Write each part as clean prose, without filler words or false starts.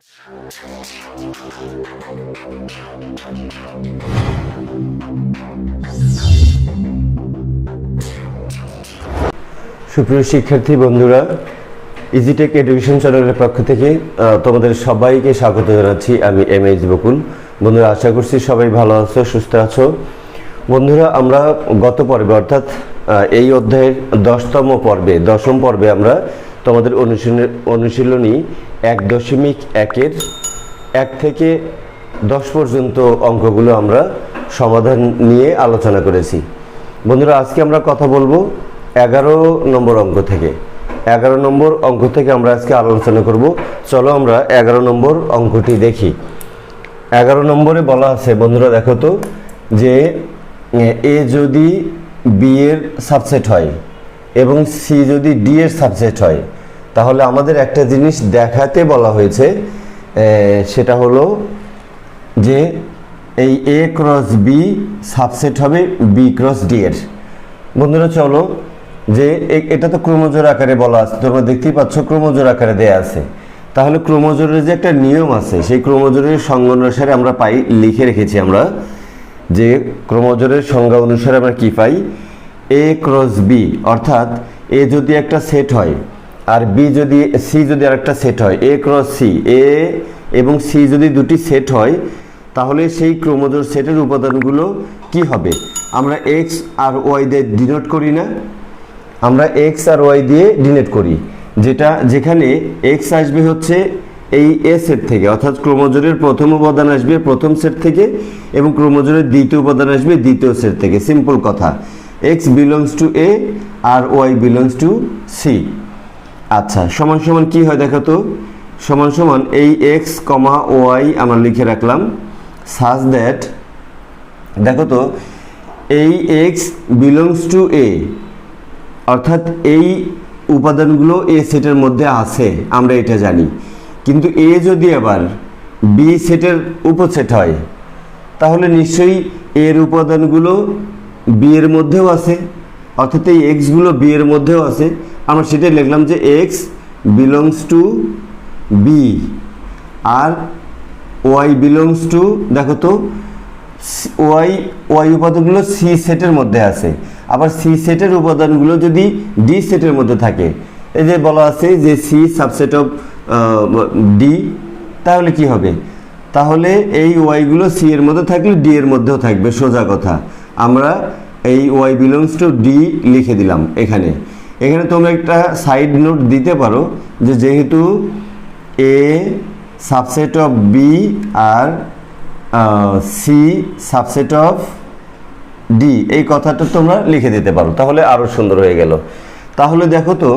সুপ্রিয় শিক্ষার্থী বন্ধুরা, ইজিটেক এডুকেশন চ্যানেলের পক্ষ থেকে তোমাদের সবাইকে স্বাগত জানাচ্ছি। আমি এমএইচ বকুল। বন্ধুরা, আশা করছি সবাই ভালো আছো, সুস্থ আছো। বন্ধুরা, আমরা গত পর্বে অর্থাৎ এই অধ্যায়ের 10তম পর্বে, 10ম পর্বে আমরা তোমাদের অনুশীলনী 1.1-এর 1 থেকে 10 পর্যন্ত অঙ্কগুলো আমরা সমাধান নিয়ে আলোচনা করেছি। বন্ধুরা, আজকে আমরা কথা বলবো 11 নম্বর অঙ্ক থেকে। 11 নম্বর অঙ্ক থেকে আমরা আজকে আলোচনা করব। চলো আমরা 11 নম্বর অঙ্কটি দেখি। 11 নম্বরে বলা আছে, বন্ধুরা দেখো তো, যে এ যদি বি এর সাবসেট হয় এবং সি যদি ডি এর সাবসেট হয়, তাহলে আমাদের একটা জিনিস দেখাতে বলা হয়েছে, সেটা হলো যে এই এ ক্রস বি সাবসেট হবে বি ক্রস ডি এর। বন্ধুরা চলো, যে এটা তো ক্রোমোজোর আকারে বলা আছে, তোমরা দেখতেই পাচ্ছ ক্রোমোজোর আকারে দেয়া আছে। তাহলে ক্রোমোজোরের যে একটা নিয়ম আছে, সেই ক্রোমোজোরের সংজ্ঞা অনুসারে আমরা পাই, লিখে রেখেছি আমরা, যে ক্রোমোজোরের সংজ্ঞা অনুসারে আমরা কি পাই, এ ক্রস বি, অর্থাৎ এ যদি একটা সেট হয় আর বি যদি সি যদি আরেকটা সেট হয়, এ ক্রস সি, এ এবং সি যদি দুটি সেট হয়, তাহলে সেই ক্রোমোজোর সেটের উপাদানগুলো কি হবে? আমরা এক্স আর ওয়াই দিয়ে ডিনোট করি না? আমরা এক্স আর ওয়াই দিয়ে ডিনোট করি, যেখানে এক্স আসবে হচ্ছে এই এ সেট থেকে, অর্থাৎ ক্রোমোজোরের প্রথম উপাদান আসবে প্রথম সেট থেকে এবং ক্রোমোজোরের দ্বিতীয় উপাদান আসবে দ্বিতীয় সেট থেকে। সিম্পল কথা, এক্স বিলংস টু এ আর ওয়াই বিলংস টু সি। আচ্ছা, সমান সমান কি হয় দেখো তো, সমান সমান এই এক্স কমা ওয়াই আমরা লিখে রাখলাম, সাজ দ্যাট, দেখো তো, এই এক্স বিলংস টু এ, অর্থাৎ এই উপাদানগুলো এ সেটের মধ্যে আছে, আমরা এটা জানি। কিন্তু এ যদি আবার বি সেটের উপসেট হয়, তাহলে নিশ্চয়ই এর উপাদানগুলো বি এর মধ্যেও আছে, অর্থাৎ এই এক্সগুলো বি এর মধ্যেও আছে। আমরা সেটাই লিখলাম যে এক্স বিলংস টু বি আর ওয়াই বিলংস টু, দেখো তো, ওয়াই উপাদানগুলো সি সেটের মধ্যে আছে। আবার সি সেটের উপাদানগুলো যদি ডি সেটের মধ্যে থাকে, এই যে বলা আছে যে সি সাবসেট অফ ডি, তাহলে কি হবে? তাহলে এই ওয়াইগুলো সি এর মধ্যে থাকলে ডি এর মধ্যেও থাকবে, সোজা কথা। আমরা এই ওয়াই বিলংস টু ডি লিখে দিলাম। এখানে তোমরা একটা সাইড নোট দিতে পারো, যে যেহেতু এ সাবসেট অফ বি আর সি সাবসেট অফ ডি, এই কথাটা তোমরা লিখে দিতে পারো, তাহলে আরও সুন্দর হয়ে গেল। তাহলে দেখো তো,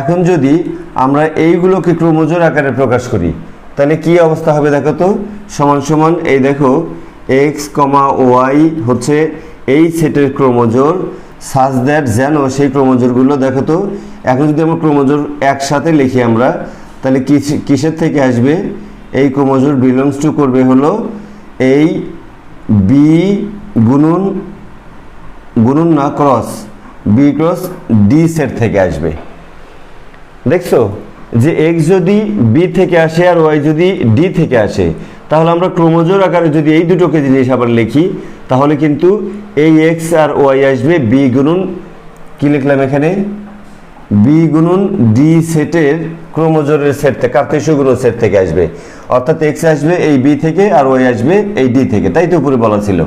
এখন যদি আমরা এইগুলোকে ক্রোমোজোর আকারে প্রকাশ করি, তাহলে কি অবস্থা হবে দেখো তো, সমান সমান এই দেখো এক্স কমা ওয়াই হচ্ছে এই সেটের ক্রোমোজোর, সাজ দ্যাট, যেন সেই ক্রোমোজোরগুলো, দেখো তো, এখন যদি আমরা ক্রোমোজোর একসাথে লিখি আমরা, তাহলে কিসের থেকে আসবে? এই ক্রোমোজোর বিলংস টু করবে হলো এই বি গুণন না cross, B cross D set থেকে আসবে। দেখছো যে এক্স যদি বি থেকে আসে আর ওয়াই যদি ডি থেকে আসে, তাহলে আমরা ক্রোমোজোর আকারে যদি এই দুটোকে জিনিস আবার লিখি, তাহলে কিন্তু এই এক্স আর ওয়াই আসবে বি গুণন, কি লিখলাম এখানে, বি গুণন ডি সেটের ক্রোমোজোরের সেট থেকে, কার্তেশীয় গুণ সেট থেকে আসবে। অর্থাৎ এক্স আসবে এই বি থেকে আর ওয়াই আসবে এই ডি থেকে, তাই তো উপরে বলা ছিল।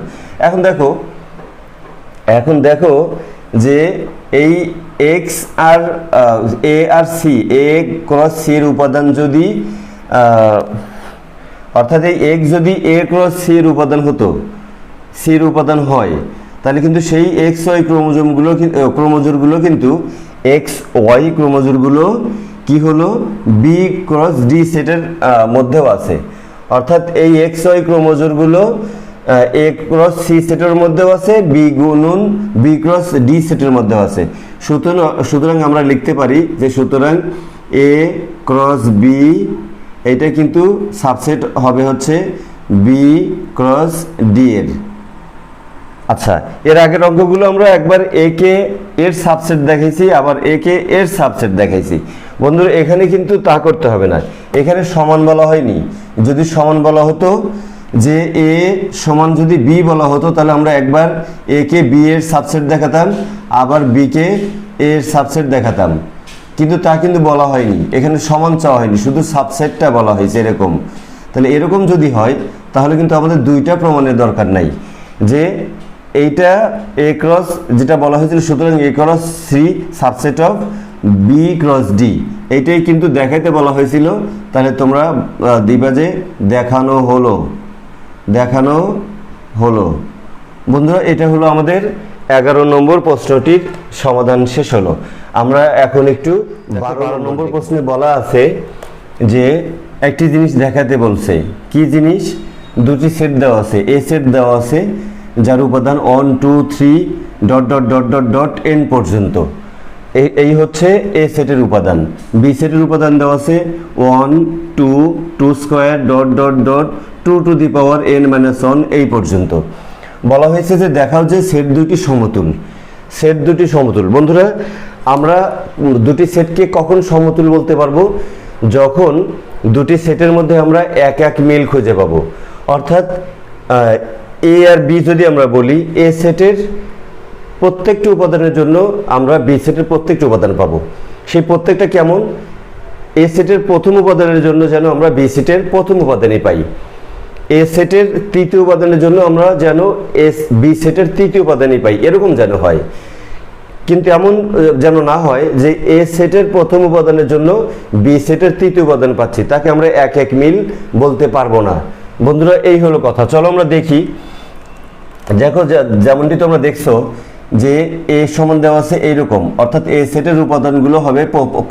এখন দেখো যে এই এক্স আর এ আর সি, এ ক্রস সি এর উপাদান যদি, অর্থাৎ এই এক্স যদি এ ক্রস সি এর উপাদান হতো, সি এর উপাদান হয়, তাহলে কিন্তু সেই এক্স ওয়াই ক্রোমোজোরগুলো কিন্তু এক্স ওয়াই ক্রোমোজোরগুলো কি হলো, বি ক্রস ডি সেটের মধ্যেও আছে। অর্থাৎ এই এক্স ওয়াই ক্রোমোজোরগুলো এ ক্রস সি সেটের মধ্যেও আছে, বি ক্রস ডি সেটের মধ্যেও আছে। সুতরাং আমরা লিখতে পারি যে, সুতরাং এ ক্রস বি, এটা কিন্তু সাবসেট হবে হচ্ছে বি ক্রস ডি এর। আচ্ছা, এর আগের অঙ্কগুলো আমরা একবার এ কে এর সাবসেট দেখাইছি, আবার এ কে এর সাবসেট দেখাইছি। বন্ধুরা এখানে কিন্তু তা করতে হবে না, এখানে সমান বলা হয়নি। যদি সমান বলা হতো, যে এ সমান যদি বি বলা হতো, তাহলে আমরা একবার এ কে বি এর সাবসেট দেখাতাম, আবার বি কে এর সাবসেট দেখাতাম, কিন্তু তা কিন্তু বলা হয়নি। এখানে সমান চাওয়া হয়নি, শুধু সাবসেটটা বলা হয়েছে এরকম। তাহলে এরকম যদি হয়, তাহলে কিন্তু আমাদের দুইটা প্রমাণের দরকার নাই, যে এইটা এ ক্রস যেটা বলা হয়েছিল, সুতরাং A cross C subset of B cross D, এইটাই কিন্তু দেখাইতে বলা হয়েছিল। তাহলে তোমরা দিবা যে দেখানো হলো, দেখানো হলো। বন্ধুরা এটা হলো আমাদের 11 নম্বর প্রশ্নটির সমাধান শেষ হলো। আমরা এখন একটু 12 নম্বর প্রশ্নে বলা আছে যে একটি জিনিস দেখাতে বলছে। কি জিনিস? দুটি সেট দেওয়া আছে, এ সেট দেওয়া আছে যার উপাদান 1 2 3 dot dot dot dot dot N পর্যন্ত। এই হচ্ছে এ সেটের উপাদান। বি সেটের উপাদান দেওয়া আছে 1 2 2 square dot dot dot 2 to the power n minus 1 এই পর্যন্ত। বলা হয়েছে যে দেখাও যে সেট দুটি সমতুল। সেট দুটি সমতুল। বন্ধুরা আমরা দুটি সেটকে কখন সমতুল বলতে পারবো? যখন দুটি সেটের মধ্যে আমরা এক এক মিল খুঁজে পাবো। অর্থাৎ এ আর বি যদি আমরা বলি, এ সেটের প্রত্যেকটি উপাদানের জন্য আমরা বি সেটের প্রত্যেকটি উপাদান পাবো। সেই প্রত্যেকটা কেমন? এ সেটের প্রথম উপাদানের জন্য যেন আমরা বি সেটের প্রথম উপাদানই পাই, এ সেটের তৃতীয় উপাদানের জন্য আমরা যেন বি সেটের তৃতীয় উপাদানই পাই, এরকম যেন হয়। কিন্তু এমন যেন না হয় যে এ সেটের প্রথম উপাদানের জন্য বি সেটের তৃতীয় উপাদান পাচ্ছি, তাকে আমরা এক এক মিল বলতে পারবো না। বন্ধুরা এই হলো কথা। চলো আমরা দেখি। দেখো যেমনটি তোমরা দেখছো যে এ সমান দেওয়া আছে এইরকম, অর্থাৎ এ সেটের উপাদানগুলো হবে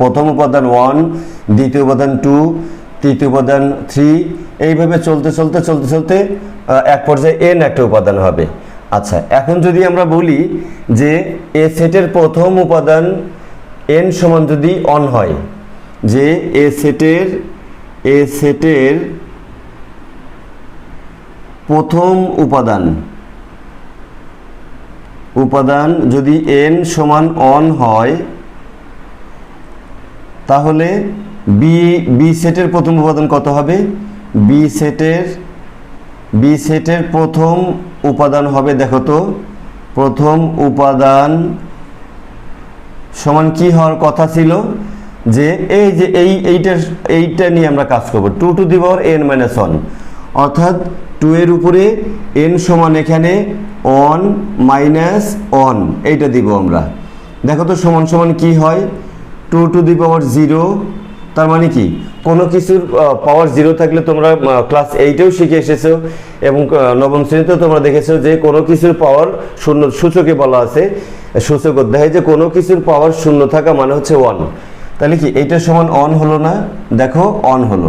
প্রথম উপাদান 1, দ্বিতীয় উপাদান 2, তৃতীয় উপাদান 3, এইভাবে চলতে চলতে চলতে চলতে এক পর্যায়ে এন একটা উপাদান হবে। আচ্ছা, এখন যদি আমরা বলি যে এ সেটের প্রথম উপাদান এন সমান যদি অন হয়, যে এ সেটের প্রথম উপাদান যদি এন সমান অন হয়, তাহলে বি সেটের প্রথম উপাদান কত হবে? বি সেটের প্রথম উপাদান হবে, দেখো তো, প্রথম উপাদান সমান কি হওয়ার কথা ছিল? যে এই যে এইটা নিয়ে আমরা কাজ করব, 2 to the power n minus 1, অর্থাৎ 2 এর উপরে n সমান এখানে 1 মাইনাস 1, এইটা দিব আমরা। দেখো তো সমান সমান কি হয়? 2 টু দি পাওয়ার 0। তার মানে কি, কোনো কিছুর পাওয়ার 0 থাকলে তোমরা ক্লাস 8এও শিখে এসেছো এবং নবম শ্রেণীতেও তোমরা দেখেছো যে কোনো কিছুর পাওয়ার শূন্য, সূচকে বলা আছে, সূচক অধ্যায়ে, যে কোনো কিছুর পাওয়ার 0 থাকা মানে হচ্ছে 1। তাহলে কি এইটা সমান অন হলো না? দেখো অন হলো।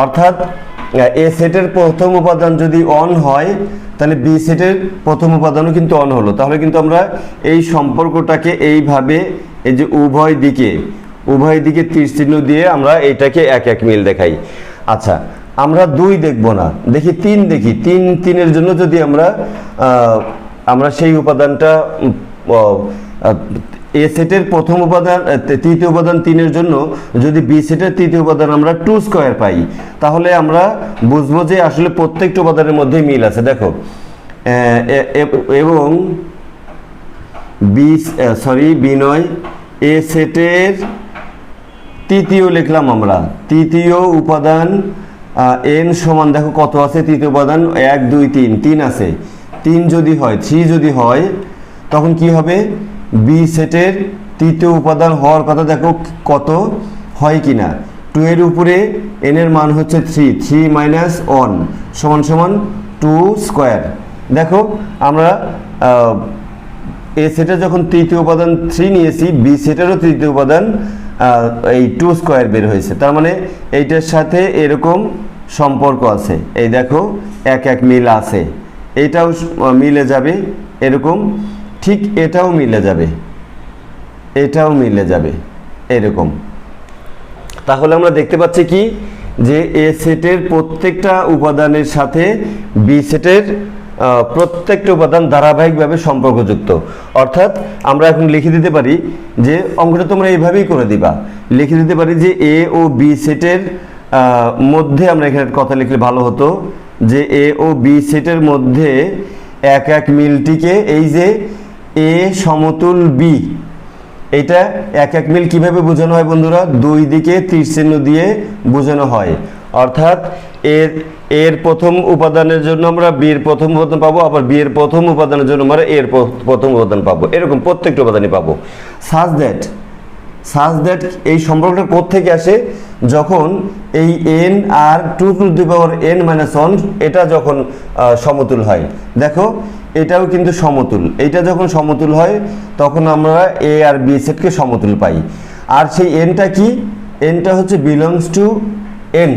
অর্থাৎ এ সেটের প্রথম উপাদান যদি অন হয়, তাহলে বি সেটের প্রথম উপাদানও কিন্তু অন হলো। তাহলে কিন্তু আমরা এই সম্পর্কটাকে এইভাবে, এই যে উভয় দিকে তীর চিহ্ন দিয়ে আমরা এইটাকে এক এক মিল দেখাই। আচ্ছা, আমরা 2 দেখব না, দেখি 3 দেখি। 3 জন্য যদি আমরা সেই উপাদানটা এ সেটের প্রথম উপাদান, তৃতীয় উপাদান 3 এর জন্য যদি বি সেটের তৃতীয় উপাদান আমরা 2 স্কয়ার পাই, তাহলে আমরা বুঝবো যে আসলে প্রত্যেকটা উপাদানের মধ্যে মিল আছে। দেখো এবং বিনয় এ সেটের তৃতীয় লিখলাম আমরা, তৃতীয় উপাদান n সমান, দেখো কত আছে তৃতীয় উপাদান? 1 2 3 আছে। 3 যদি হয়, 3 যদি হয়, তখন কি হবে? বি সেটের তৃতীয় উপাদান হওয়ার কথা, দেখো কত হয় কিনা। 2 এর উপরে n এর মান হচ্ছে 3 মাইনাস 1 সমান সমান 2 স্কয়ার। দেখো আমরা এ সেটের যখন তৃতীয় উপাদান 3 নিয়েছি, বি সেটেরও তৃতীয় উপাদান এই 2 স্কয়ার বের হয়েছে। তার মানে এইটার সাথে এরকম সম্পর্ক আছে। এই দেখো এক এক মিল আছে, এটাও মিলে যাবে এরকম, ঠিক এটাও মিলে যাবে এরকম। তাহলে আমরা দেখতে পাচ্ছি কি, যে এ সেটের প্রত্যেকটা উপাদানের সাথে বি সেটের প্রত্যেকটা উপাদান ধারাবাহিকভাবে সম্পর্কযুক্ত। অর্থাৎ আমরা এখন লিখে দিতে পারি যে অঙ্কটা তোমরা এইভাবেই করে দিবা, লিখে দিতে পারি যে এ ও বি সেটের মধ্যে, আমরা এখানে কথা লিখলে ভালো হতো যে এ ও বি সেটের মধ্যে এক এক মিলটিকে, এই যে এ সমতুল বি, এটা এক এক মিল কিভাবে বোঝানো হয় বন্ধুরা? দুই দিকে তীর চিহ্ন দিয়ে বোঝানো হয়। অর্থাৎ এর প্রথম উপাদানের জন্য আমরা বি এর প্রথম উপাদান পাবো, আবার বি এর প্রথম উপাদানের জন্য আমরা এর প্রথম উপাদান পাবো, এরকম প্রত্যেকটা উপাদানই পাবো। সাজ দ্যাট এই সম্পর্কটা কোত্থেকে আসে? যখন এই n আর 2n-1 এটা যখন সমতুল হয়। দেখো এটাও কিন্তু সমতুল, এটা যখন সমতুল হয় তখন আমরা এ আর বি সেটকে সমতুল পাই। আর সেই এনটা কি? এনটা হচ্ছে বিলংস টু এন,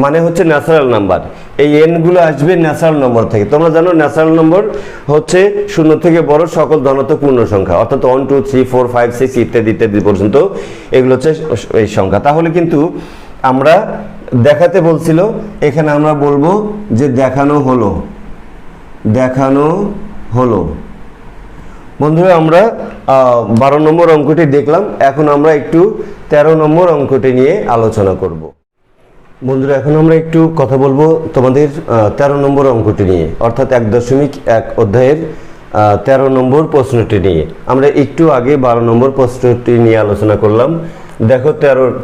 মানে হচ্ছে ন্যাচারাল নাম্বার। এই এনগুলো আসবে ন্যাচারাল নম্বর থেকে। তোমরা জানো ন্যাচারাল নম্বর হচ্ছে 0 থেকে বড় সকল ধনাত্মক পূর্ণ সংখ্যা, অর্থাৎ 1 2 3 4 5 6 ইত্যাদি ইত্যাদি পর্যন্ত এগুলো হচ্ছে এই সংখ্যা। তাহলে কিন্তু আমরা দেখাতে বলছিল, এখানে আমরা বলবো যে দেখানো হলো। বন্ধুরা আমরা 12 নম্বর অঙ্কটি দেখলাম, এখন আমরা একটু 13 নম্বর অঙ্কটি নিয়ে আলোচনা করব। বন্ধুরা এখন আমরা একটু কথা বলবো তোমাদের 13 নম্বর অঙ্কটি নিয়ে, অর্থাৎ 1.1 অধ্যায়ের 13 নম্বর প্রশ্নটি নিয়ে। আমরা একটু আগে 12 নম্বর প্রশ্নটি নিয়ে আলোচনা করলাম। দেখো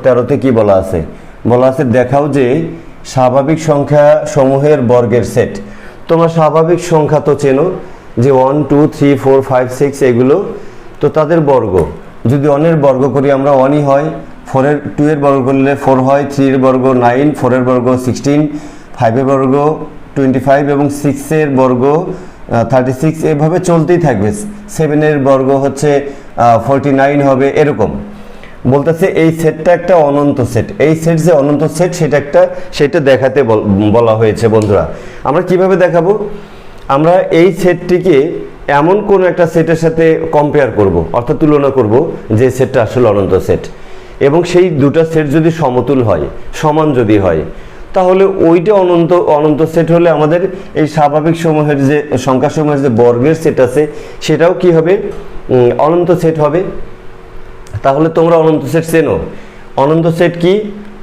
13তে কি বলা আছে? বলা আছে দেখাও যে স্বাভাবিক সংখ্যা সমূহের বর্গের সেট। তোমরা স্বাভাবিক সংখ্যা তো চেনো যে 1 2 3 4 5 6 এগুলো তো তাদের বর্গ। যদি 1 এর বর্গ করি আমরা 1ই হয়, 2 এর বর্গ করলে 4 হয়, 3 এর বর্গ 9, 4 এর বর্গ 16, 5 এর বর্গ 25 এবং 6 এর বর্গ 36, এভাবে চলতেই থাকবে। 7 এর বর্গ হচ্ছে 49 হবে, এরকম বলতেছে। এই সেটটা একটা অনন্ত সেট। এই সেট যে অনন্ত সেট সেটা দেখাতে বলা হয়েছে। বন্ধুরা আমরা কিভাবে দেখাবো? আমরা এই সেটটিকে এমন কোন একটা সেটের সাথে কম্পেয়ার করব, অর্থাৎ তুলনা করব যে সেটটা আসলে অনন্ত সেট, এবং সেই দুটো সেট যদি সমতুল হয়, সমান যদি হয়, তাহলে ওইটা অনন্ত সেট হলে আমাদের এই স্বাভাবিক সমূহের যে সংখ্যা সমূহের যে বর্গের সেট আছে সেটাও কি হবে? অনন্ত সেট হবে। তাহলে তোমরা অনন্ত সেট চেনো। অনন্ত সেট কি?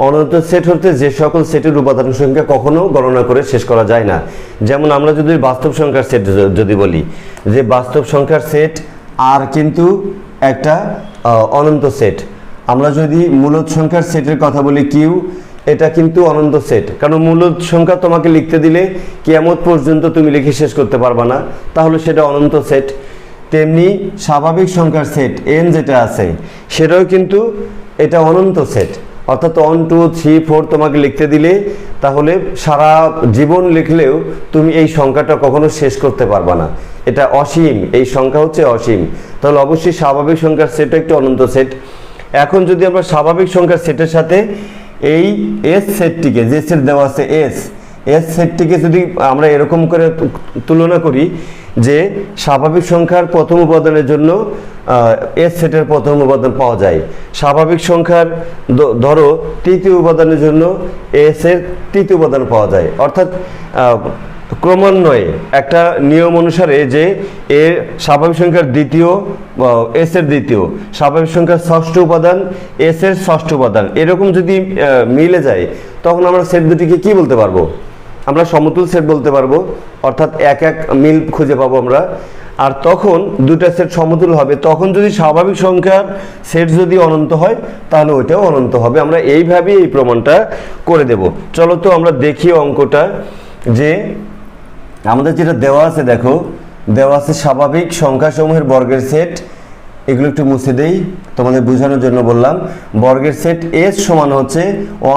অনন্ত সেট হতে যে সকল সেটের উপাদান সংখ্যা কখনো গণনা করে শেষ করা যায় না। যেমন আমরা যদি বাস্তব সংখ্যার সেট যদি বলি যে বাস্তব সংখ্যার সেট আর কিন্তু একটা অনন্ত সেট। আমরা যদি মূলদ সংখ্যার সেটের কথা বলি কিউ, এটা কিন্তু অনন্ত সেট, কারণ মূলদ সংখ্যা তোমাকে লিখতে দিলে কিয়ামত পর্যন্ত তুমি লিখে শেষ করতে পারবা না, তাহলে সেটা অনন্ত সেট। তেমনি স্বাভাবিক সংখ্যার সেট এন যেটা আছে সেটাও কিন্তু এটা অনন্ত সেট, অর্থাৎ 1 2 3 4 তোমাকে লিখতে দিলে তাহলে সারা জীবন লিখলেও তুমি এই সংখ্যাটা কখনো শেষ করতে পারবা না। এটা অসীম, এই সংখ্যা হচ্ছে অসীম। তাহলে অবশ্যই স্বাভাবিক সংখ্যার সেটও একটি অনন্ত সেট। এখন যদি আমরা স্বাভাবিক সংখ্যার সেটের সাথে এই এস সেটটিকে, যে সেট দেওয়া আছে এস সেটটিকে যদি আমরা এরকম করে তুলনা করি যে স্বাভাবিক সংখ্যার প্রথম উপাদানের জন্য এস সেটের প্রথম উপাদান পাওয়া যায়, স্বাভাবিক সংখ্যার ধরো তৃতীয় উপাদানের জন্য এস এর তৃতীয় উপাদান পাওয়া যায়, অর্থাৎ ক্রমান্বয়ে একটা নিয়ম অনুসারে যে এ স্বাভাবিক সংখ্যার দ্বিতীয় এস এর দ্বিতীয়, স্বাভাবিক সংখ্যার ষষ্ঠ উপাদান এস এর ষষ্ঠ উপাদান, এরকম যদি মিলে যায় তখন আমরা সেট দুটিকে কি বলতে পারবো? আমরা সমতুল সেট বলতে পারবো, অর্থাৎ এক এক মিল খুঁজে পাবো আমরা। আর তখন দুটা সেট সমতুল হবে, তখন যদি স্বাভাবিক সংখ্যার সেট যদি অনন্ত হয় তাহলে ওইটাও অনন্ত হবে। আমরা এইভাবেই এই প্রমাণটা করে দেব। চলো তো আমরা দেখি অঙ্কটা, যে আমাদের যেটা দেওয়া আছে, দেখো দেওয়া আছে স্বাভাবিক সংখ্যাসমূহের বর্গের সেট। এগুলো একটু মুছে দেই, তোমাদের বোঝানোর জন্য বললাম। বর্গের সেট এস সমান হচ্ছে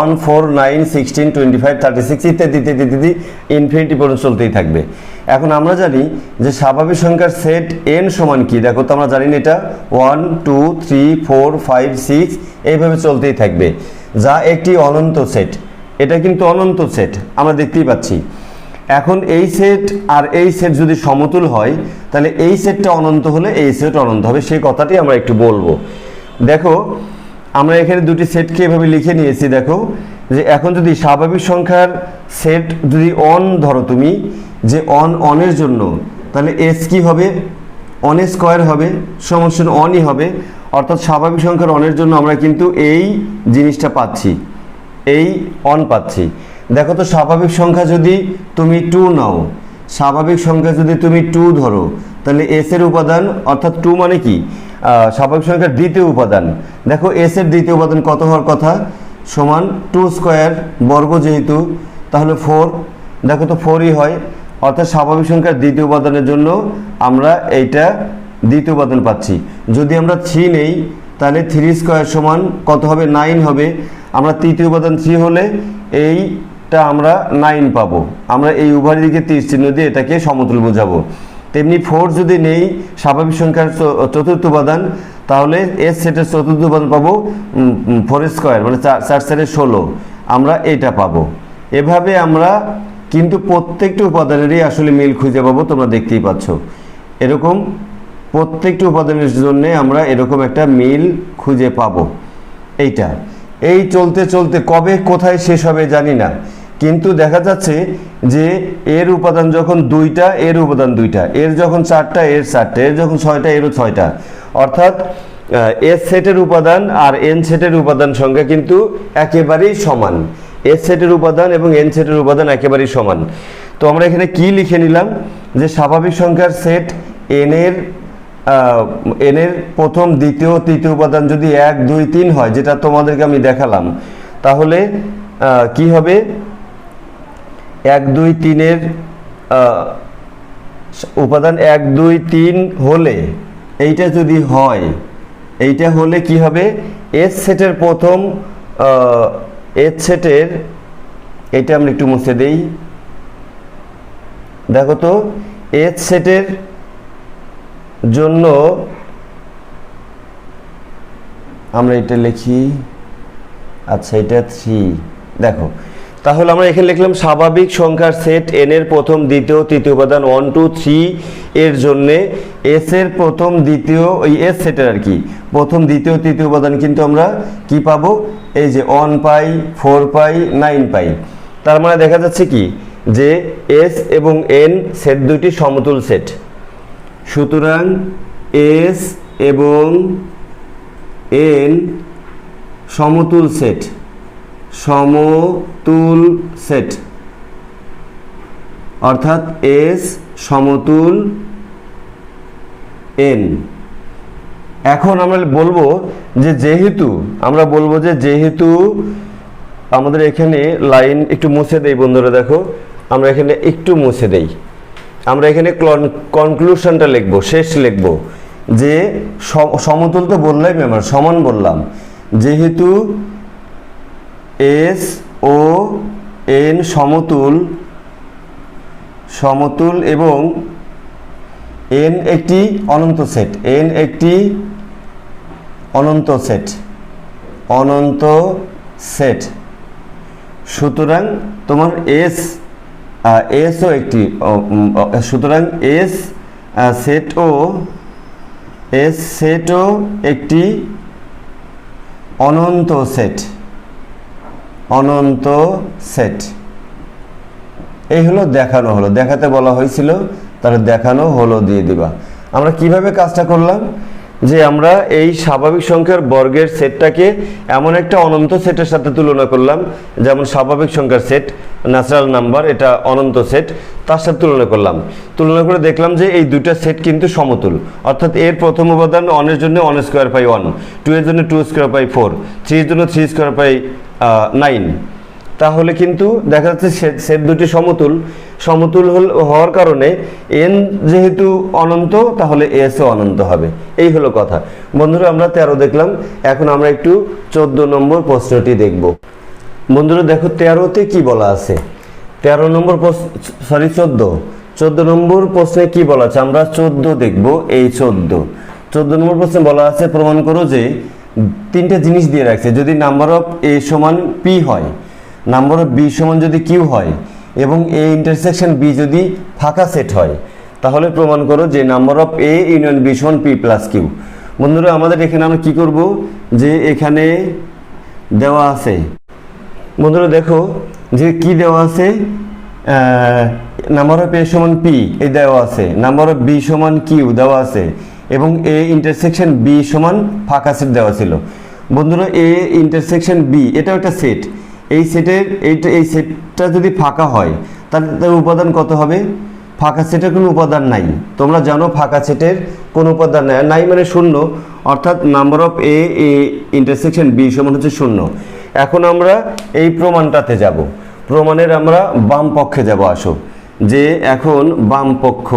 1 4 9 16 25 36 ইত্যাদি ইত্যাদি ইনফিনিটি পর্যন্ত চলতেই থাকবে। এখন আমরা জানি যে স্বাভাবিক সংখ্যার সেট এন সমান কি? দেখো তো আমরা জানি না, এটা 1 2 3 4 5 6 এইভাবে চলতেই থাকবে, যা একটি অনন্ত সেট। এটা কিন্তু অনন্ত সেট আমরা দেখতেই পাচ্ছি। এখন এই সেট আর এই সেট যদি সমতুল হয় তাহলে এই সেটটা অনন্ত হলে এই সেট অনন্ত হবে, সেই কথাটি আমরা একটু বলবো। দেখো আমরা এখানে দুটি সেটকে এভাবে লিখে নিয়েছি। দেখো যে এখন যদি স্বাভাবিক সংখ্যার সেট যদি অন ধরো তুমি, যে অনের জন্য, তাহলে এস কি হবে, অন স্কোয়ার হবে, সমান অনই হবে। অর্থাৎ স্বাভাবিক সংখ্যার অনের জন্য আমরা কিন্তু এই জিনিসটা পাচ্ছি, এই অন পাচ্ছি। দেখো তো স্বাভাবিক সংখ্যা যদি তুমি 2 নাও, স্বাভাবিক সংখ্যা যদি তুমি 2 ধরো, তাহলে এস এর উপাদান অর্থাৎ 2 মানে কি স্বাভাবিক সংখ্যার দ্বিতীয় উপাদান। দেখো এস এর দ্বিতীয় উপাদান কত হওয়ার কথা, সমান 2 স্কোয়ার বর্গ, যেহেতু তাহলে 4। দেখো তো 4ই হয়। অর্থাৎ স্বাভাবিক সংখ্যার দ্বিতীয় উপাদানের জন্য আমরা এইটা দ্বিতীয় উপাদান পাচ্ছি। যদি আমরা 3 নেই, তাহলে 3 স্কোয়ার সমান কত হবে, 9 হবে। আমরা তৃতীয় উপাদান 3 হলে এইটা আমরা 9 পাবো। আমরা এই উভয় দিকে তীর চিহ্ন দিয়ে এটাকে সমতুল বোঝাবো। তেমনি 4 যদি নেই স্বাভাবিক সংখ্যার চতুর্থ উপাদান, তাহলে এস সেটের চতুর্থ উপাদান পাবো 4 স্কোয়ার, মানে 4 4 16, আমরা এইটা পাবো। এভাবে আমরা কিন্তু প্রত্যেকটি উপাদানেরই আসলে মিল খুঁজে পাবো, তোমরা দেখতেই পাচ্ছ। এরকম প্রত্যেকটি উপাদানের জন্য আমরা এরকম একটা মিল খুঁজে পাবো। এইটা এই চলতে চলতে কবে কোথায় শেষ হবে জানি না, কিন্তু দেখা যাচ্ছে যে এর উপাদান যখন 2টা, এর উপাদান 2টা, এর যখন 4টা, এর 4টা, এর যখন 6টা, এরও 6টা। অর্থাৎ এস সেটের উপাদান আর এন সেটের উপাদান সংখ্যা কিন্তু একেবারেই সমান। এস সেটের উপাদান এবং এন সেটের উপাদান একেবারেই সমান। তো আমরা এখানে কি লিখে নিলাম, যে স্বাভাবিক সংখ্যার সেট এনের প্রথম, দ্বিতীয়, তৃতীয় উপাদান যদি 1 2 3 হয়, যেটা তোমাদেরকে আমি দেখালাম, তাহলে কি হবে, 1 2 3 এর উপাদান 1 2 3 হলে, এইটা যদি হয়, এইটা হলে কি হবে, এস সেটের প্রথম এস সেটের, এটা আমরা একটু মুছে দেই। দেখো তো এস সেটের জন্য আমরা এটা লিখি, আচ্ছা এটা 3। দেখো তাহলে আমরা এখানে লিখলাম স্বাভাবিক সংখ্যার সেট এন এর প্রথম, দ্বিতীয়, তৃতীয় উপাদান 1 2 3 এর জন্য এস এর প্রথম, দ্বিতীয়, ওই এস সেটের আর কি প্রথম, দ্বিতীয়, তৃতীয় উপাদান কিন্তু আমরা কি পাবো, এই যে 1 পাই, 4 পাই, 9 পাই। তার মানে দেখা যাচ্ছে কি, যে এস এবং এন সেট দুইটি সমতুল সেট। সুতরাং এস এবং এন সমতুল সেট, সমতুল সেট, অর্থাৎ এস সমতুল এন। এখন আমরা বলবো যে যেহেতু আমাদের এখানে লাইন একটু মুছে দেই বন্ধুরা, দেখো আমরা এখানে একটু মুছে দেই, আমরা এখানে কনক্লুশনটা লিখবো, শেষ লিখবো, যে সমতুল তো বললাম, আমরা সমান বললাম, যেহেতু এস ও এন সমতুল এবং এন একটি অনন্ত সেট, অনন্ত সেট, সুতরাং তোমার এসও একটি, সুতরাং এস সেটও একটি অনন্ত সেট। এই হলো দেখানো হলো, দেখাতে বলা হয়েছিল, তাহলে দেখানো হলো দিয়ে দিবা। আমরা কিভাবে কাজটা করলাম, যে আমরা এই স্বাভাবিক সংখ্যার বর্গের সেটটাকে এমন একটা অনন্ত সেটের সাথে তুলনা করলাম, যেমন স্বাভাবিক সংখ্যার সেট, ন্যাচারাল নাম্বার, এটা অনন্ত সেট, তার সাথে তুলনা করে দেখলাম যে এই দুটো সেট কিন্তু সমতুল। অর্থাৎ এর প্রথম উপাদান 1 এর জন্য 1 স্কোয়ার পাই 1, 2 এর জন্য 2 স্কোয়ার পাই 4, 3 এর জন্য 3 স্কোয়ার পাই 9। তাহলে কিন্তু দেখা যাচ্ছে সেট দুটি সমতুল হওয়ার কারণে এন যেহেতু অনন্ত, তাহলে এসও অনন্ত হবে। এই হলো কথা বন্ধুরা। আমরা 13 দেখলাম, এখন আমরা একটু 14 নম্বর প্রশ্নটি দেখব। বন্ধুরা দেখো 13তে কি বলা আছে, 14 নম্বর প্রশ্নে কি বলা আছে, আমরা 14 দেখব। এই 14 নম্বর প্রশ্নে বলা আছে, প্রমাণ করো যে 3টা জিনিস দিয়ে রাখছে, যদি নাম্বার অফ এ সমান পি হয়, নাম্বার অফ বি সমান যদি কিউ হয়, এবং এ ইন্টারসেকশন বি যদি ফাঁকা সেট হয়, তাহলে প্রমাণ করো যে number of A union B সমান পি প্লাস কিউ। বন্ধুরা আমাদের এখানে আমরা কি করব, যে এখানে দেওয়া আছে বন্ধুরা দেখো যে কি দেওয়া আছে, নাম্বার অফ এ সমান পি এই দেওয়া আছে, নাম্বার অফ বি সমান কিউ দেওয়া আছে, এবং এ ইন্টারসেকশন বি সমান ফাঁকা সেট দেওয়া ছিল। বন্ধুরা এ ইন্টারসেকশন বি এটাও একটা সেট, এই সেটের এই সেটটা যদি ফাঁকা হয় তাহলে তার উপাদান কত হবে? ফাঁকা সেটের কোনো উপাদান নাই, তোমরা জানো ফাঁকা সেটের কোনো উপাদান নাই মানে শূন্য, অর্থাৎ number of A intersection B সমান হচ্ছে শূন্য। এখন আমরা এই প্রমাণটাতে যাব, প্রমাণের আমরা বাম পক্ষে যাব। আসো যে এখন বাম পক্ষ,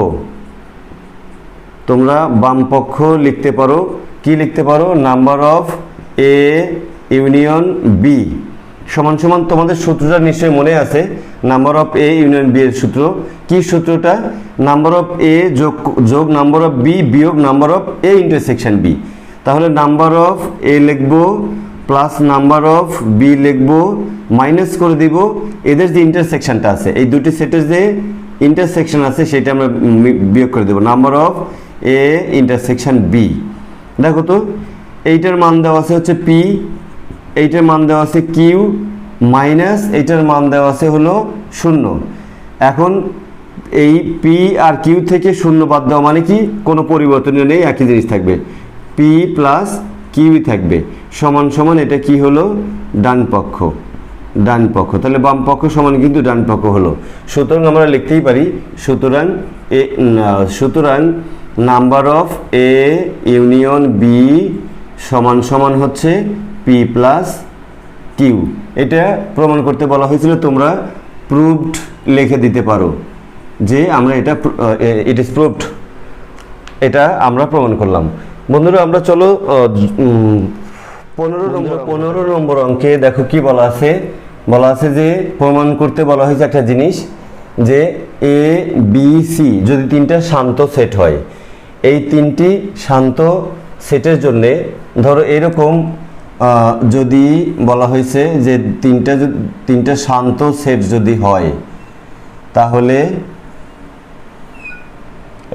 তোমরা বাম পক্ষ লিখতে পারো, কি লিখতে পারো? Number of A union B সমান সমান, তোমাদের সূত্রটা নিশ্চয়ই মনে আছে, number of A union B এর সূত্র কি? সূত্রটা নাম্বার অফ এ যোগ নাম্বার অফ বি বিয়োগ number of A intersection B. তাহলে নাম্বার অফ এ লিখবো প্লাস নাম্বার অফ বি লিখবো, মাইনাস করে দিব এদের যে ইন্টারসেকশনটা আছে, এই দুটি সেটের যে ইন্টারসেকশন আছে সেটা আমরা বিয়োগ করে দেবো, number of A intersection B. দেখো তো এইটার মান দেওয়া আছে হচ্ছে পি, এইটার মান দেওয়া আছে কিউ, মাইনাস এইটার মান দেওয়া আছে হলো শূন্য। এখন এই পি আর কিউ থেকে শূন্য বাদ দেওয়া মানে কি? কোনো পরিবর্তনীয় নেই, একই জিনিস থাকবে, পি প্লাস কিউই থাকবে, সমান সমান এটা কি হলো? ডান পক্ষ, ডান পক্ষ। তাহলে বাম পক্ষ সমান কিন্তু ডান পক্ষ হলো। সুতরাং আমরা লিখতেই পারি, সুতরাং number of A union B সমান সমান হচ্ছে পি প্লাস কিউ। এটা প্রমাণ করতে বলা হয়েছিল, তোমরা প্রুভড লিখে দিতে পারো যে আমরা এটা ইট ইজ প্রুভড, এটা আমরা প্রমাণ করলাম। বন্ধুরা আমরা চলো 15 নম্বর অঙ্কে দেখো কি বলা আছে। বলা আছে যে প্রমাণ করতে বলা হয়েছে একটা জিনিস, যে এ বি সি যদি তিনটা শান্ত সেট হয়, এই তিনটি শান্ত সেটের জন্যে ধরো এরকম যদি বলা হয়েছে যে তিনটা শান্ত সেট যদি হয়, তাহলে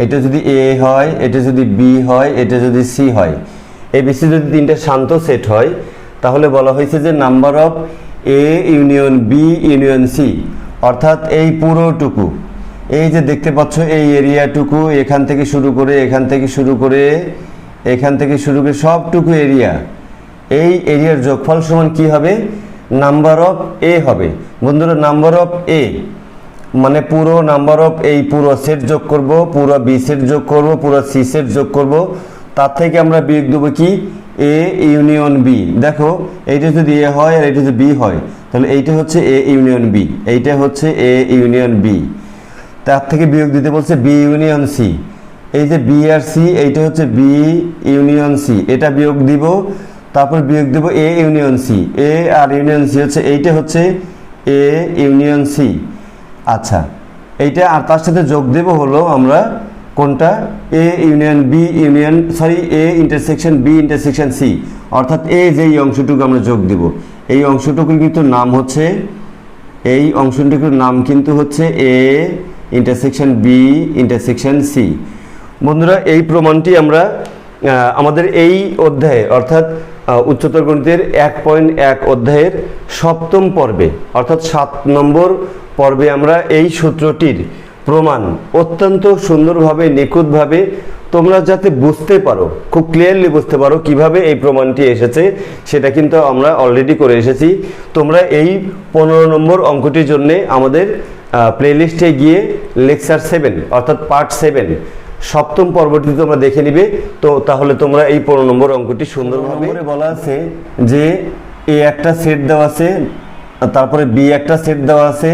এটা যদি এ হয়, এটা যদি বি হয়, এটা যদি সি হয়, এ বি সি যদি তিনটা শান্ত সেট হয়, তাহলে বলা হয়েছে যে number of A union B union C, অর্থাৎ এই পুরোটুকু, এই যে দেখতে পাচ্ছ এই এরিয়াটুকু, এখান থেকে শুরু করে এখান থেকে শুরু করে এখান থেকে শুরু করে সবটুকু এরিয়া, এই এরিয়ার যোগফল সমান কি হবে? নাম্বার অফ এ হবে। বন্ধুরা নাম্বার অফ এ মানে পুরো নাম্বার অফ এই পুরো সেট যোগ করব, পুরো বি সেট যোগ করব, পুরো সি সেট যোগ করব, তার থেকে আমরা বিয়োগ দেবো কি? A union B. দেখো এইটা যদি এ হয় আর এটা যদি বি হয়, তাহলে এইটা হচ্ছে এ ইউনিয়ন বি, এইটা হচ্ছে এ ইউনিয়ন বি, তার থেকে বিয়োগ দিতে বলছে বি ইউনিয়ন সি। এই যে বি আর সি, এইটা হচ্ছে বি ইউনিয়ন সি, এটা বিয়োগ দিব, তারপর বিয়োগ দেব এ ইউনিয়ন সি, এ আর ইউনিয়ন সি হচ্ছে এইটা হচ্ছে এ ইউনিয়ন সি। আচ্ছা এইটা আর তার সাথে যোগ দেব হলো আমরা কোনটা? A union B union A intersection B intersection C, অর্থাৎ এ যেই অংশটুকু আমরা যোগ দেব, এই অংশটুকুর কিন্তু নাম হচ্ছে, এই অংশটুকুর নাম কিন্তু হচ্ছে A intersection B intersection C. বন্ধুরা এই প্রমাণটি আমরা আমাদের এই অধ্যায়ে অর্থাৎ উচ্চতর গণিতের 1.1 অধ্যায়ের 7ম পর্বে অর্থাৎ 7 নম্বর পর্বে আমরা এই সূত্রটির প্রমাণ অত্যন্ত সুন্দরভাবে নিখুঁতভাবে তোমরা যাতে বুঝতে পারো, খুব ক্লিয়ারলি বুঝতে পারো কিভাবে এই প্রমাণটি এসেছে, সেটা কিন্তু আমরা অলরেডি করে এসেছি। তোমরা এই 15 নম্বর অঙ্কটির জন্য আমাদের প্লেলিস্টে গিয়ে লেকচার 7 অর্থাৎ পার্ট 7 7ম পর্বটি তোমরা দেখে নিবে। তো তাহলে তোমরা এই 15 নম্বর অঙ্কটি সুন্দরভাবে বলা আছে যে এ একটা সেট দেওয়া আছে, তারপরে বি একটা সেট দেওয়া আছে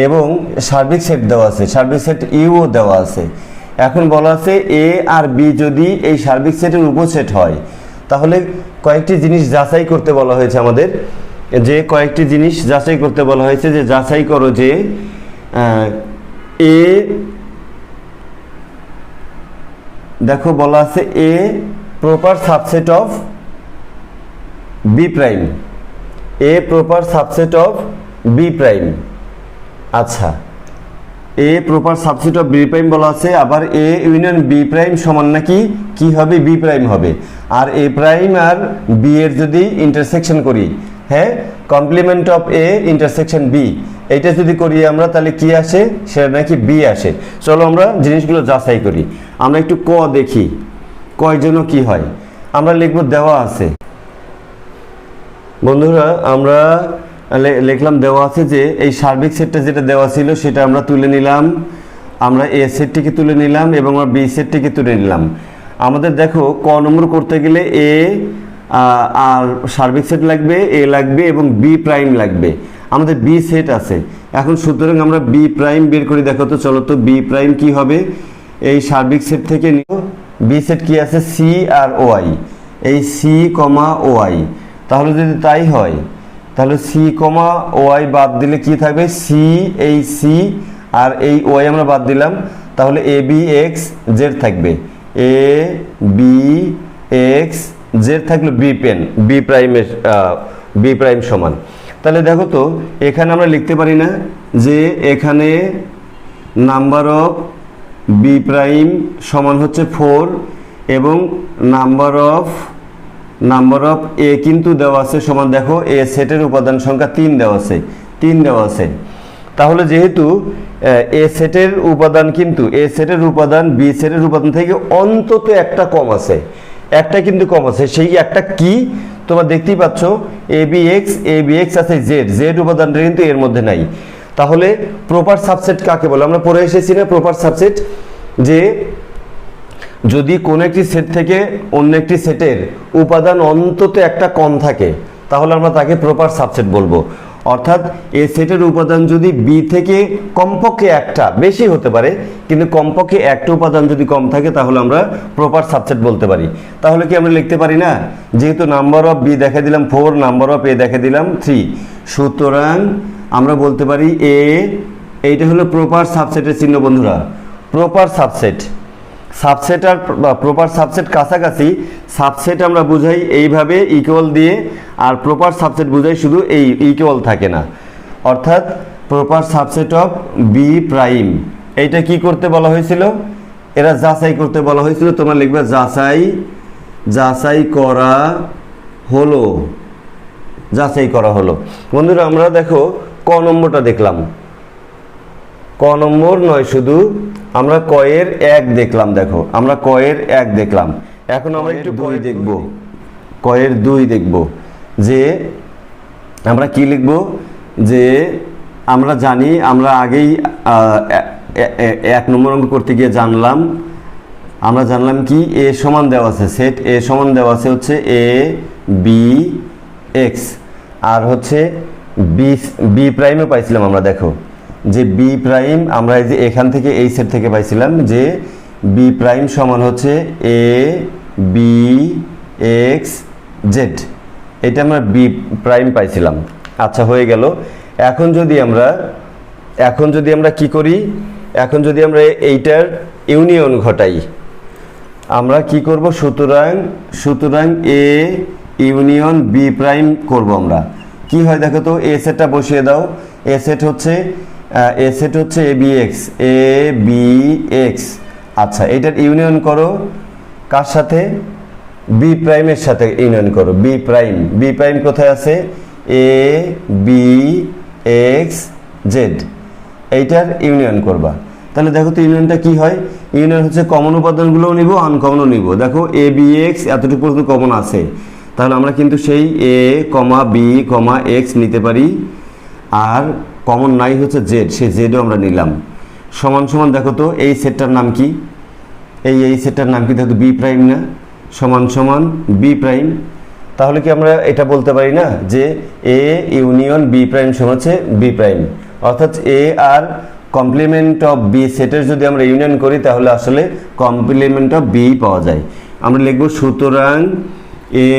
এবং সার্বিক সেট দেওয়া আছে, সার্বিক সেট ইউও দেওয়া আছে। এখন বলা আছে এ আর বি যদি এই সার্বিক সেটের উপসেট হয়, তাহলে কয়েকটি জিনিস যাচাই করতে বলা হয়েছে আমাদের, যে কয়েকটি জিনিস যাচাই করতে বলা হয়েছে, যে যাচাই করো যে এ, দেখো বলা আছে A proper subset of B prime, A proper subset of B prime. আচ্ছা A proper subset of B prime বলা আছে, আবার এ ইউনিয়ন বি প্রাইম সমান নাকি কি হবে? বি প্রাইম হবে। আর এ প্রাইম আর বি এর যদি ইন্টারসেকশন করি, হ্যাঁ complement of A intersection B, এইটা যদি করি আমরা তাহলে কি আসে, সেটা নাকি বি আসে। চলো আমরা জিনিসগুলো যাচাই করি। আমরা একটু ক দেখি, কয় জন্য কি হয়। আমরা লিখব দেওয়া আছে। বন্ধুরা আমরা লিখলাম দেওয়া আছে যে এই সার্বিক সেটটা যেটা দেওয়া ছিল সেটা আমরা তুলে নিলাম, আমরা এ সেটটিকে তুলে নিলাম এবং আমরা বি সেটটিকে তুলে নিলাম। আমাদের দেখো ক নম্বর করতে গেলে এ আর সার্বিক সেট লাগবে, এ লাগবে এবং বি প্রাইম লাগবে। আমাদের বি সেট আছে, এখন সুতরাং আমরা বি প্রাইম বের করি। দেখো তো, চলো তো বি প্রাইম কি হবে, এই সার্বিক সেট থেকে নিও। বি সেট কি আছে, সি আর ওয়াই, এই সি কমা ওয়াই। তাহলে যদি তাই হয় তাহলে সি কমা ওয়াই বাদ দিলে কি থাকবে, সি, এই সি আর এই ওয়াই আমরা বাদ দিলাম, তাহলে এ বি এক্স জেড থাকবে। এ বি এক্স জেড থাকলো বি পেন, বি প্রাইমের বি প্রাইম সমান। তাহলে দেখো তো এখানে আমরা লিখতে পারি না যে এখানে নাম্বার অফ বি প্রাইম সমান হচ্ছে 4 এবং নাম্বার অফ এ কিন্তু দেওয়া আছে সমান, দেখো এ সেটের উপাদান সংখ্যা 3 দেওয়া আছে, 3 দেওয়া আছে। তাহলে যেহেতু এ সেটের উপাদান কিন্তু এ সেটের উপাদান বি সেটের উপাদান থেকে অন্তত একটা কম আছে, একটা কিন্তু কম আছে। সেই একটা কি তোমরা দেখতেই পাচ্ছ, এ বি এক্স আছে, জেড উপাদানটা কিন্তু এর মধ্যে নাই। তাহলে প্রপার সাবসেট কাকে বলে আমরা পড়ে এসেছি না, প্রপার সাবসেট যে যদি কোনো একটি সেট থেকে অন্য একটি সেটের উপাদান অন্তত একটা কম থাকে তাহলে আমরা তাকে প্রপার সাবসেট বলবো। অর্থাৎ এ সেটের উপাদান যদি বি থেকে কমপক্ষে একটা, বেশি হতে পারে কিন্তু কমপক্ষে একটা উপাদান যদি কম থাকে তাহলে আমরা প্রপার সাবসেট বলতে পারি। তাহলে কি আমরা লিখতে পারি না, যেহেতু নাম্বার অফ বি দেখে দিলাম 4, নাম্বার অফ এ দেখে দিলাম 3, সুতরাং আমরা বলতে পারি এ, এইটা হলো প্রপার সাবসেটের চিহ্ন বন্ধুরা। প্রপার সাবসেট, সাবসেট আর প্রপার সাবসেট কাছাকাছি। সাবসেট আমরা বুঝাই এইভাবে ইকুয়াল দিয়ে, আর প্রপার সাবসেট বুঝাই শুধু এই ইকুয়াল থাকে না। অর্থাৎ proper subset of B prime, এইটা কি করতে বলা হয়েছিল, এরা যাচাই করতে বলা হয়েছিল। তোমরা লিখবে যাচাই করা হলো, যাচাই করা হলো। বন্ধুরা আমরা দেখো ক নম্বরটা দেখলাম, ক নম্বর নয় শুধু আমরা কয়ের 1 দেখলাম। দেখো আমরা কয়ের 1 দেখলাম, এখন আমরা একটু কয় দেখব, কয়ের 2 দেখব। যে আমরা কি লিখব, যে আমরা জানি, আমরা আগেই 1 নম্বর অঙ্ক করতে গিয়ে আমরা জানলাম কি, এ সমান দেওয়া আছে, সেট এ সমান দেওয়া আছে হচ্ছে এ বি এক্স, আর হচ্ছে বি প্রাইমও পাইছিলাম আমরা। দেখো যে বি প্রাইম আমরা এই যে এখান থেকে এই সেট থেকে পাইছিলাম যে বি প্রাইম সমান হচ্ছে এ বি এক্স জেড, এটা আমরা বি প্রাইম পাইছিলাম। আচ্ছা হয়ে গেল। এখন যদি আমরা কি করি, এখন যদি আমরা এইটার ইউনিয়ন ঘটাই, আমরা কি করব, সুতরাং এ ইউনিয়ন বি প্রাইম করব আমরা। কি হয় দেখো তো, এ সেটটা বসিয়ে দাও। এ সেট হচ্ছে এ বি এক্স। আচ্ছা এটার ইউনিয়ন করো কার সাথে, বি প্রাইমের সাথে ইউনিয়ন করো। বি প্রাইম কোথায় আছে, এ বি এক্স জেড, এইটার ইউনিয়ন করবা। তাহলে দেখো তো ইউনিয়নটা কি হয়, ইউনিয়ন হচ্ছে কমন উপাদানগুলোও নিব, আনকমনও নিব। দেখো এ বি এক্স এতটুকু পর্যন্ত কমন আছে, তাহলে আমরা কিন্তু সেই এ কমা বি কমা এক্স নিতে পারি। আর কমন নাই হচ্ছে জেড, সেই জেডও আমরা নিলাম। সমান সমান দেখো তো এই সেটটার নাম কি, এই সেটটার নাম কি, দেখো বি প্রাইম না, সমান সমান বি প্রাইম। তাহলে কি আমরা এটা বলতে পারি না যে এ ইউনিয়ন বি প্রাইম সমান হচ্ছে বি প্রাইম। অর্থাৎ এ আর কমপ্লিমেন্ট অফ বি সেটের যদি আমরা ইউনিয়ন করি তাহলে আসলে কমপ্লিমেন্ট অফ বি পাওয়া যায়। আমরা লিখব সুতরাং A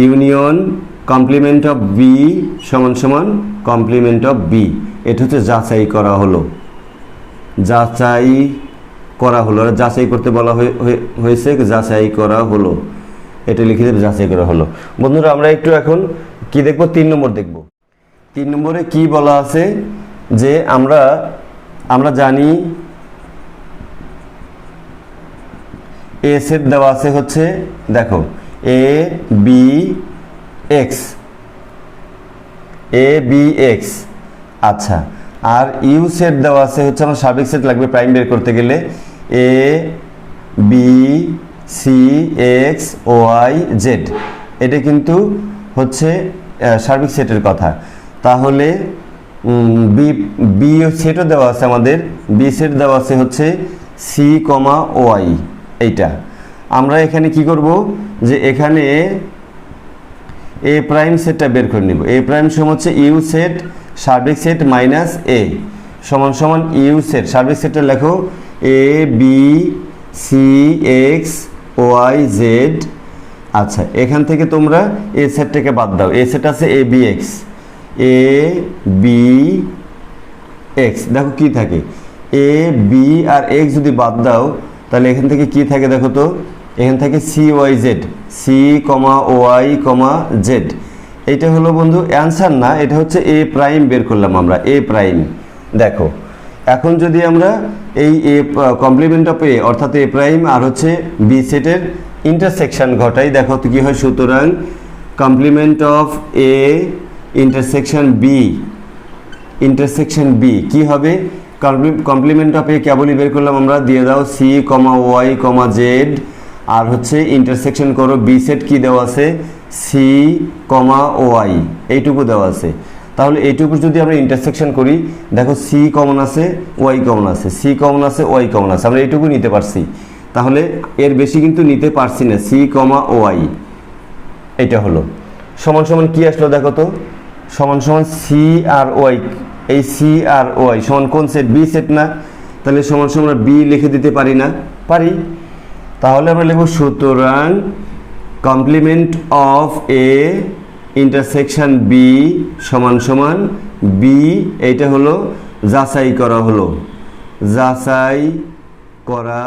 union complement of B সমান সমান কমপ্লিমেন্ট অফ বি। এটা হচ্ছে যাচাই করা হলো, যাচাই করতে বলা হয়েছে, যাচাই করা হলো, এটা লিখে দেবে, যাচাই করা হলো। বন্ধুরা আমরা একটু এখন কি দেখব, 3 নম্বর দেখব। 3 নম্বরে কি বলা আছে, যে আমরা জানি এ সেট দেওয়া আছে হচ্ছে, দেখো A B x, A B x. আচ্ছা, আর ইউ সেট দেওয়া আছে হচ্ছে আমার সার্বিক সেট লাগবে প্রাইম বের করতে গেলে A B C X Y Z. এটা কিন্তু হচ্ছে সার্বিক সেটের কথা। তাহলে বি বি সেটও দেওয়া আছে আমাদের, বি সেট দেওয়া আছে হচ্ছে সি কমা ওয়াই। এইটা আমরা এখানে কি করব যে এখানে এ প্রাইম সেটটা বের করে নিব। এ প্রাইম সমান হচ্ছে ইউ সেট সার্বিক সেট মাইনাস এ সমান সমান ইউ সেট সার্বিক সেটটা লেখো A B C X Y Z. আচ্ছা, এখান থেকে তোমরা এ সেটটাকে বাদ দাও। এ সেট আছে A B x, A B x. দেখো কি থাকে, এ বি আর এক্স যদি বাদ দাও তাহলে এখান থেকে কি থাকে দেখো তো, এখান থেকে C Y Z, c comma y comma Z. এইটা হলো বন্ধু অ্যান্সার না, এটা হচ্ছে এ প্রাইম বের করলাম আমরা, এ প্রাইম। দেখো এখন যদি আমরা এই এ কমপ্লিমেন্ট অফ এ অর্থাৎ এ প্রাইম আর হচ্ছে বি সেটের ইন্টারসেকশন ঘটাই, দেখো তো কি হয়। সুতরাং complement of A intersection B কি হবে, কমপ্লিমেন্ট অফ এ কেবলই বের করলাম আমরা, দিয়ে দাও c comma y comma Z আর হচ্ছে ইন্টারসেকশন করো বি সেট কি দেওয়া আছে সি কমা ওয়াই, এইটুকু দেওয়া আছে। তাহলে এইটুকু যদি আমরা ইন্টারসেকশন করি, দেখো সি কমন আছে ওয়াই কমন আছে, সি কমন আছে ওয়াই কমন আছে, আমরা এইটুকু নিতে পারছি। তাহলে এর বেশি কিন্তু নিতে পারছি না, সি কমা ওয়াই। এটা হলো সমান সমান কি আসলো দেখো তো, সমান সমান সি আর ওয়াই। এই সি আর ওয়াই সমান কোন সেট, বি সেট না? তাহলে সমান সমান আমরা বি লিখে দিতে পারি না? পারি। তাহলে আমরা লিখব সুতরাং complement of A intersection B সমান সমান বি। এইটা হলো যাচাই করা, হলো যাচাই করা